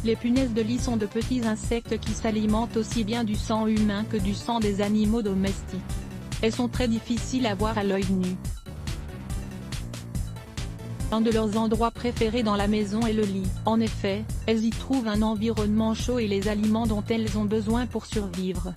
Les punaises de lit sont de petits insectes qui s'alimentent aussi bien du sang humain que du sang des animaux domestiques. Elles sont très difficiles à voir à l'œil nu. Un de leurs endroits préférés dans la maison est le lit. En effet, elles y trouvent un environnement chaud et les aliments dont elles ont besoin pour survivre.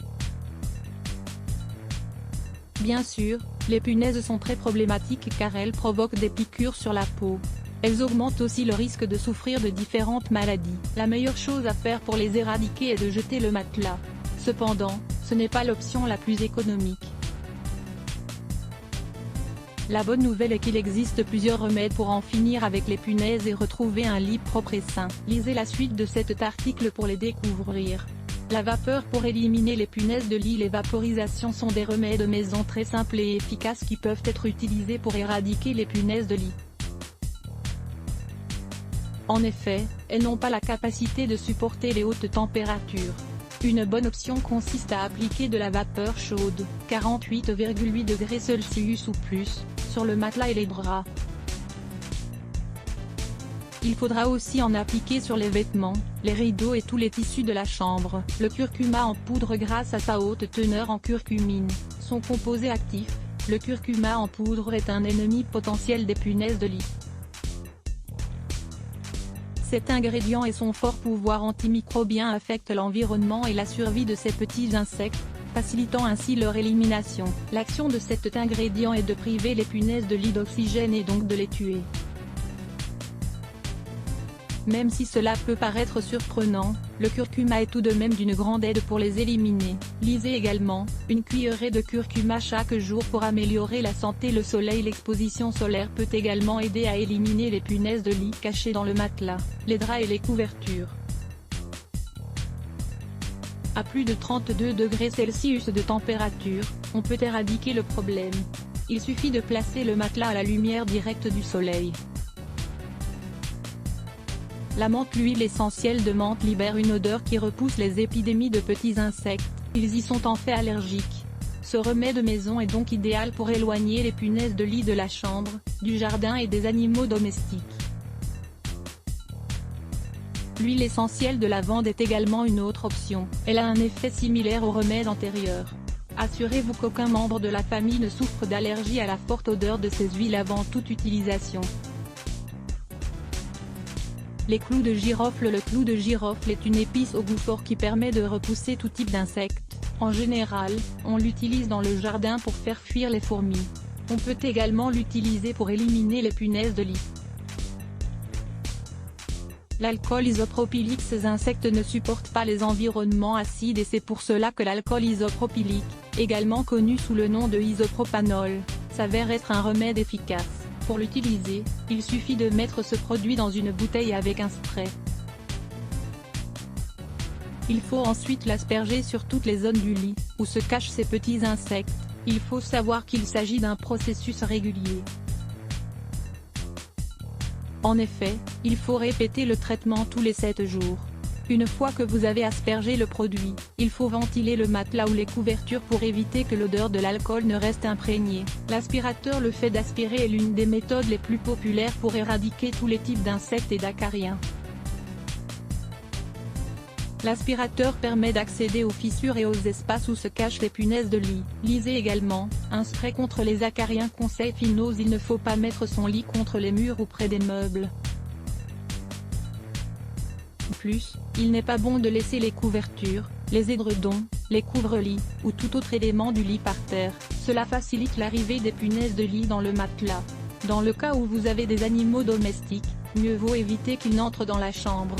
Bien sûr, les punaises sont très problématiques car elles provoquent des piqûres sur la peau. Elles augmentent aussi le risque de souffrir de différentes maladies. La meilleure chose à faire pour les éradiquer est de jeter le matelas. Cependant, ce n'est pas l'option la plus économique. La bonne nouvelle est qu'il existe plusieurs remèdes pour en finir avec les punaises et retrouver un lit propre et sain. Lisez la suite de cet article pour les découvrir. La vapeur pour éliminer les punaises de lit. Les vaporisations sont des remèdes maison très simples et efficaces qui peuvent être utilisés pour éradiquer les punaises de lit. En effet, elles n'ont pas la capacité de supporter les hautes températures. Une bonne option consiste à appliquer de la vapeur chaude, 48,8 degrés Celsius ou plus, sur le matelas et les draps. Il faudra aussi en appliquer sur les vêtements, les rideaux et tous les tissus de la chambre. Le curcuma en poudre. Grâce à sa haute teneur en curcumine, son composé actif, le curcuma en poudre est un ennemi potentiel des punaises de lit. Cet ingrédient et son fort pouvoir antimicrobien affectent l'environnement et la survie de ces petits insectes, facilitant ainsi leur élimination. L'action de cet ingrédient est de priver les punaises de lit d'oxygène et donc de les tuer. Même si cela peut paraître surprenant, le curcuma est tout de même d'une grande aide pour les éliminer. Lisez également, une cuillerée de curcuma chaque jour pour améliorer la santé. Le soleil. L'exposition solaire peut également aider à éliminer les punaises de lit cachées dans le matelas, les draps et les couvertures. À plus de 32 degrés Celsius de température, on peut éradiquer le problème. Il suffit de placer le matelas à la lumière directe du soleil. La menthe. L'huile essentielle de menthe libère une odeur qui repousse les épidémies de petits insectes, ils y sont en fait allergiques. Ce remède maison est donc idéal pour éloigner les punaises de lit de la chambre, du jardin et des animaux domestiques. L'huile essentielle de lavande est également une autre option, elle a un effet similaire au remède antérieur. Assurez-vous qu'aucun membre de la famille ne souffre d'allergie à la forte odeur de ces huiles avant toute utilisation. Les clous de girofle. Le clou de girofle est une épice au goût fort qui permet de repousser tout type d'insectes. En général, on l'utilise dans le jardin pour faire fuir les fourmis. On peut également l'utiliser pour éliminer les punaises de lit. L'alcool isopropylique. Ces insectes ne supportent pas les environnements acides et c'est pour cela que l'alcool isopropylique, également connu sous le nom de isopropanol, s'avère être un remède efficace. Pour l'utiliser, il suffit de mettre ce produit dans une bouteille avec un spray. Il faut ensuite l'asperger sur toutes les zones du lit, où se cachent ces petits insectes. Il faut savoir qu'il s'agit d'un processus régulier. En effet, il faut répéter le traitement tous les 7 jours. Une fois que vous avez aspergé le produit, il faut ventiler le matelas ou les couvertures pour éviter que l'odeur de l'alcool ne reste imprégnée. L'aspirateur. Le fait d'aspirer est l'une des méthodes les plus populaires pour éradiquer tous les types d'insectes et d'acariens. L'aspirateur permet d'accéder aux fissures et aux espaces où se cachent les punaises de lit. Lisez également, un spray contre les acariens. Conseil finaux. Il ne faut pas mettre son lit contre les murs ou près des meubles. De plus, il n'est pas bon de laisser les couvertures, les édredons, les couvre-lits, ou tout autre élément du lit par terre, cela facilite l'arrivée des punaises de lit dans le matelas. Dans le cas où vous avez des animaux domestiques, mieux vaut éviter qu'ils n'entrent dans la chambre.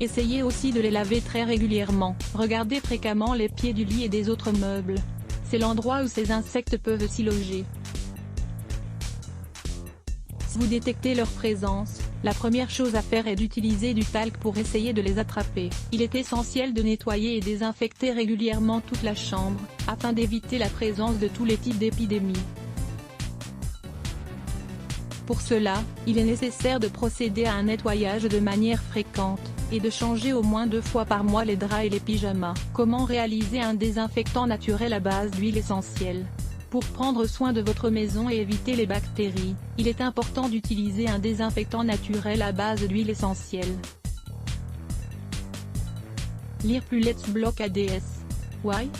Essayez aussi de les laver très régulièrement. Regardez fréquemment les pieds du lit et des autres meubles. C'est l'endroit où ces insectes peuvent s'y loger. Si vous détectez leur présence, la première chose à faire est d'utiliser du talc pour essayer de les attraper. Il est essentiel de nettoyer et désinfecter régulièrement toute la chambre, afin d'éviter la présence de tous les types d'épidémies. Pour cela, il est nécessaire de procéder à un nettoyage de manière fréquente, et de changer au moins 2 fois par mois les draps et les pyjamas. Comment réaliser un désinfectant naturel à base d'huile essentielle? Pour prendre soin de votre maison et éviter les bactéries, il est important d'utiliser un désinfectant naturel à base d'huile essentielle. Lire plus Let's Block ADS. Why?